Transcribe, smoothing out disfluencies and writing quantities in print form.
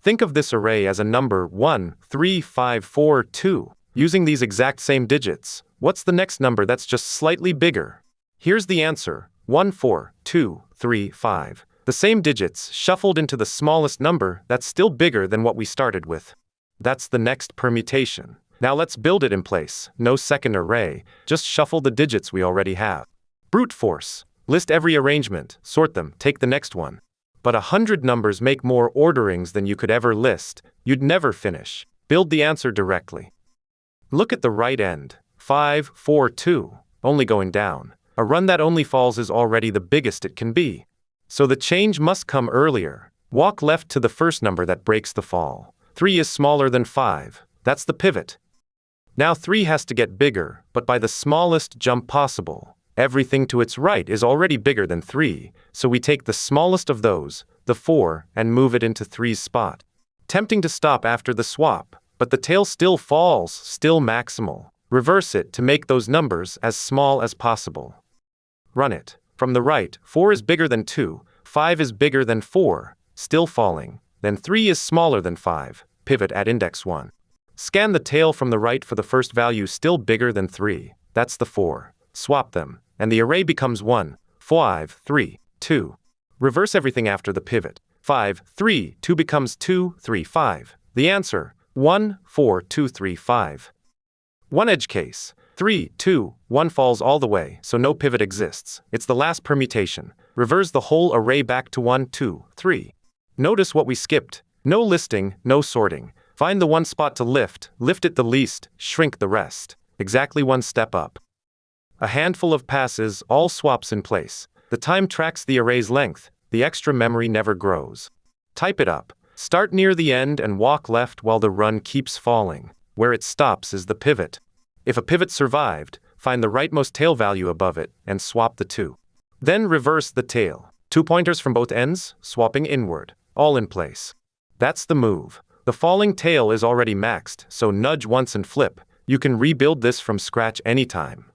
Think of this array as a number 1, 3, 5, 4, 2. Using these exact same digits, what's the next number that's just slightly bigger? Here's the answer: 1, 4, 2, 3, 5. The same digits shuffled into the smallest number that's still bigger than what we started with. That's the next permutation. Now let's build it in place. No second array, just shuffle the digits we already have. Brute force. List every arrangement, sort them, take the next one. But 100 numbers make more orderings than you could ever list. You'd never finish. Build the answer directly. Look at the right end. 5, 4, 2. Only going down. A run that only falls is already the biggest it can be. So the change must come earlier. Walk left to the first number that breaks the fall. 3 is smaller than 5. That's the pivot. Now 3 has to get bigger, but by the smallest jump possible. Everything to its right is already bigger than 3, so we take the smallest of those, the 4, and move it into 3's spot. Tempting to stop after the swap, but the tail still falls, still maximal. Reverse it to make those numbers as small as possible. Run it. From the right, 4 is bigger than 2, 5 is bigger than 4, still falling. Then 3 is smaller than 5, pivot at index 1. Scan the tail from the right for the first value still bigger than 3, that's the 4. Swap them, and the array becomes 1, 5, 3, 2. Reverse everything after the pivot. 5, 3, 2 becomes 2, 3, 5. The answer: 1, 4, 2, 3, 5. One edge case. 3, 2, 1 falls all the way, so no pivot exists. It's the last permutation. Reverse the whole array back to 1, 2, 3. Notice what we skipped. No listing, no sorting. Find the one spot to lift it the least, shrink the rest. Exactly one step up. A handful of passes, all swaps in place. The time tracks the array's length. The extra memory never grows. Type it up. Start near the end and walk left while the run keeps falling. Where it stops is the pivot. If a pivot survived, find the rightmost tail value above it and swap the two. Then reverse the tail. 2 pointers from both ends, swapping inward. All in place. That's the move. The falling tail is already maxed, so nudge once and flip. You can rebuild this from scratch anytime.